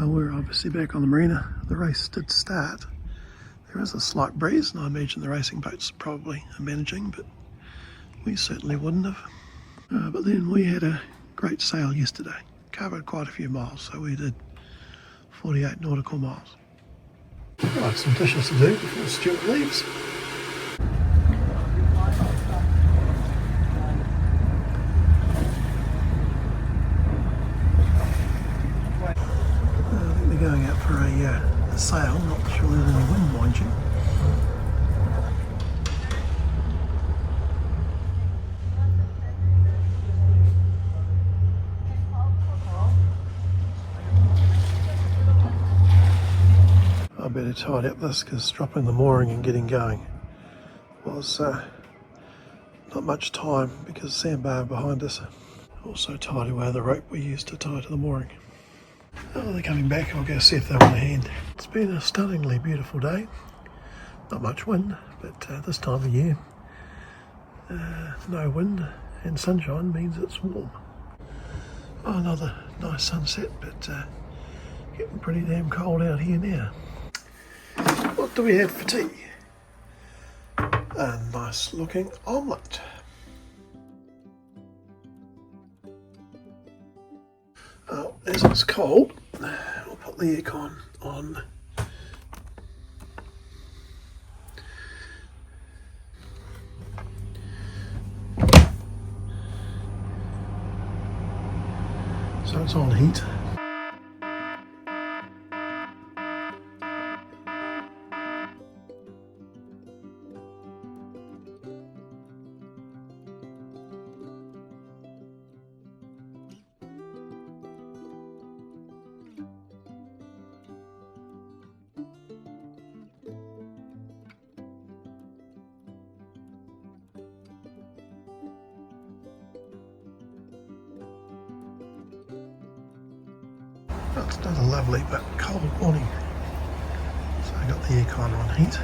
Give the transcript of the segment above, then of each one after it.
Well, we're obviously back on the marina. The race did start. There is a slight breeze, and I imagine the racing boats probably are managing, but we certainly wouldn't have. But then we had a great sail yesterday. Covered quite a few miles, so we did 48 nautical miles. Right, some dishes to do before Stuart leaves. I think they're going out for a sail, not sure there's any wind, mind you. I better tidy up this because dropping the mooring and getting going was not much time because sandbar behind us. Also tidy away the rope we used to tie to the mooring. Oh, they're coming back. I'll go see if they want a hand. It's been a stunningly beautiful day. Not much wind, but this time of year, no wind and sunshine means it's warm. Oh, another nice sunset, but getting pretty damn cold out here now. What do we have for tea? A nice looking omelette. Oh, as it's cold, we'll put the aircon on. So it's on heat. It's another lovely but cold morning, so I got the aircon on heat.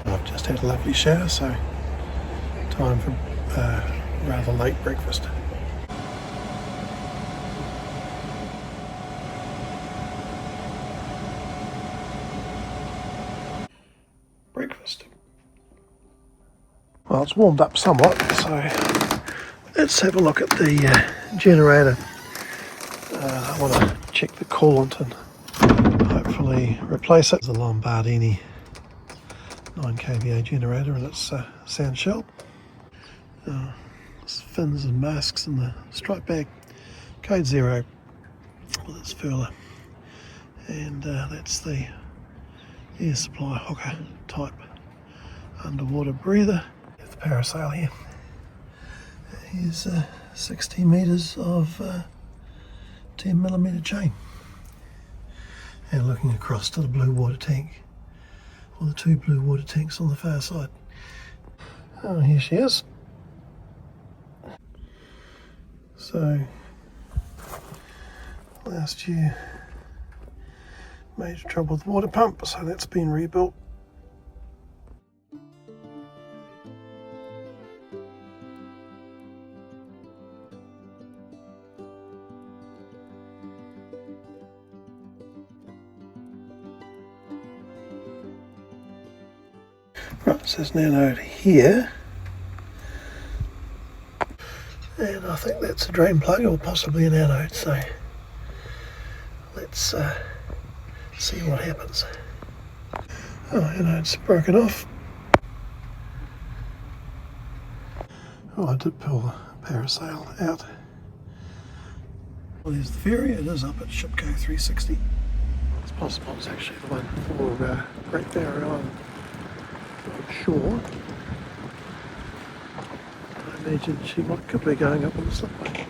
I've just had a lovely shower, so time for rather late breakfast. Breakfast. Well, it's warmed up somewhat, so let's have a look at the generator. I want to check the coolant and hopefully replace it. It's a Lombardini 9 kVA generator and it's sound shell. Fins and masks in the strike bag. Code 0 with its furler. And that's the air supply hooker type underwater breather. The parasail here. Here's 60 metres of 10mm chain, and looking across to the blue water tank, or the two blue water tanks on the far side. Oh, here she is. So last year major trouble with the water pump, so that's been rebuilt. Right, so there's an anode here, and I think that's a drain plug or possibly an anode, so let's see what happens. Oh, anode's broken off. Oh, I did pull the parasail out. Well, there's the ferry. It is up at Shipco 360. It's possible it's actually the one for Great Barrier Island. Sure. I imagine she could be going up on the slipway.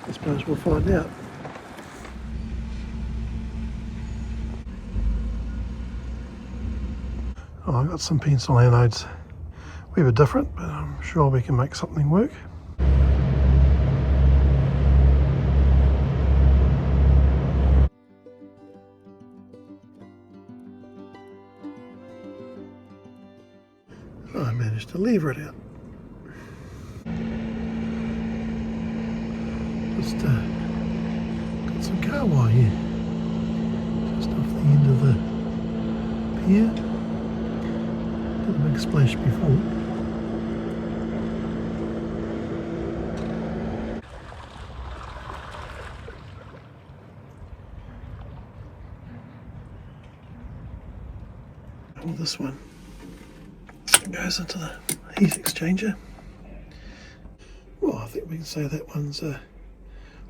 I suppose we'll find out. Oh, I've got some pencil anodes. We were different, but I'm sure we can make something work. I managed to lever it out. Just got some car wire here. here. Did a big splash before. And this one goes into the heat exchanger. Well, I think we can say that one's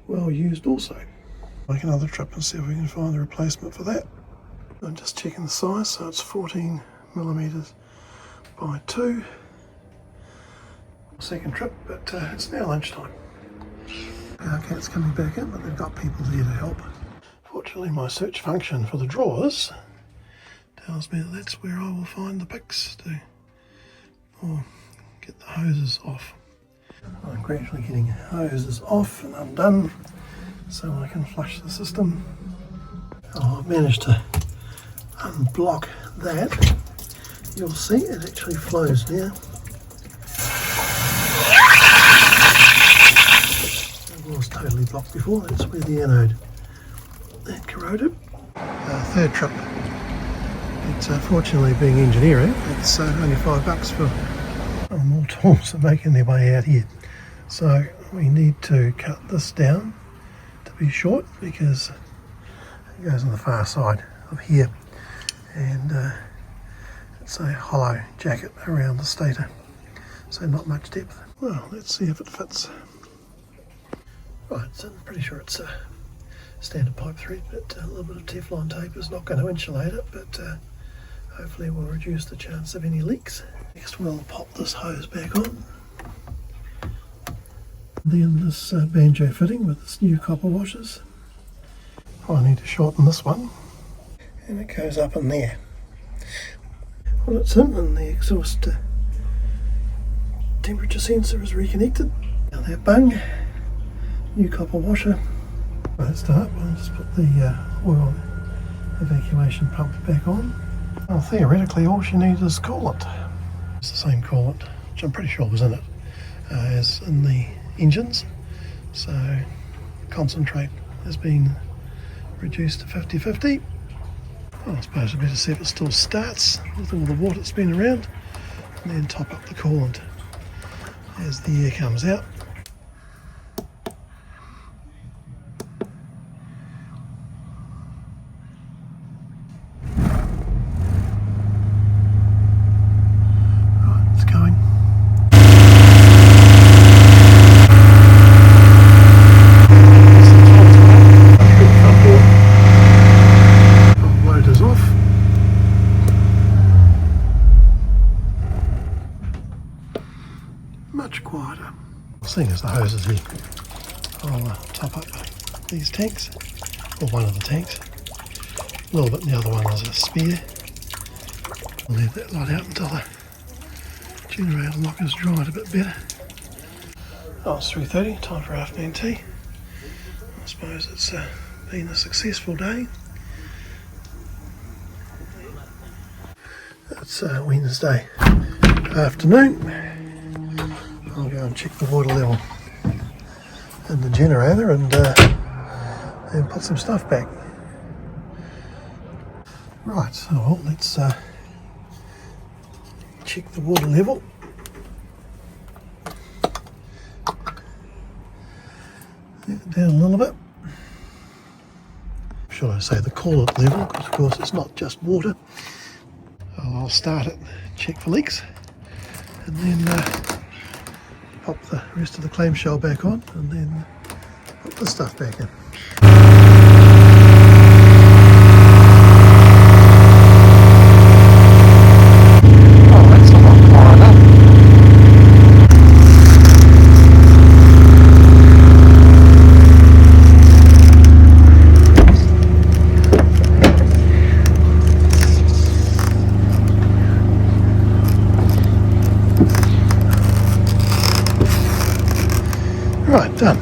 well used also. Make another trip and see if we can find the replacement for that. I'm just checking the size, so it's 14 millimeters by 2. Second trip, but it's now lunchtime. Our cat's coming back in, but they've got people here to help. Fortunately, my search function for the drawers tells me that that's where I will find the picks to or get the hoses off. I'm gradually getting hoses off and undone so I can flush the system. Oh, I've managed to unblock that. You'll see it actually flows now. It was totally blocked before. That's where the anode that corroded. Third trip. It's fortunately being engineering. It's only $5 for more tools are making their way out here. So we need to cut this down to be short because it goes on the far side of here, and it's a hollow jacket around the stator, so not much depth. Well, let's see if it fits. Right, so I'm pretty sure it's a standard pipe thread, but a little bit of Teflon tape is not going to insulate it, but hopefully we'll reduce the chance of any leaks. Next we'll pop this hose back on. Then this banjo fitting with its new copper washers. I need to shorten this one, and it goes up in there. Well, it's in, and the exhaust temperature sensor is reconnected. Now that bung, new copper washer. Right, start. I'll just put the oil evacuation pump back on. Well, theoretically all she needs is coolant. It's the same coolant, which I'm pretty sure was in it, as in the engines. So concentrate has been reduced to 50-50. Well, I suppose I better see if it still starts with all the water that's been around, and then top up the coolant as the air comes out. Much quieter. Seeing as the hose is here, I'll top up these tanks, or one of the tanks, a little bit, and the other one is a spare. I'll leave that lot out until the generator lock is dried a bit better. Oh, it's 3:30, time for afternoon tea. I suppose it's been a successful day. It's Wednesday afternoon. I'll go and check the water level in the generator and put some stuff back. Right, so well, let's check the water level. Down a little bit. Should I say the coolant level, because of course it's not just water. I'll start it, check for leaks, and then pop the rest of the clamshell back on, and then put the stuff back in. Oh, that's a lot quieter. Right, done.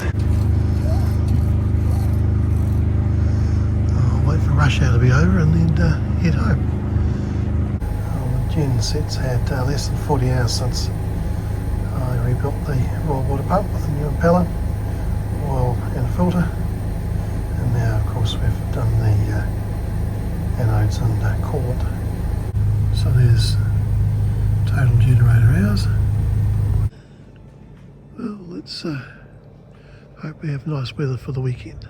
I'll wait for rush hour to be over and then head home. Well, the gen sets had less than 40 hours since I rebuilt the raw water pump with a new impeller, oil and filter, and now of course we've done the anodes and coolant. So there's total generator hours. Well, let's hope we have nice weather for the weekend.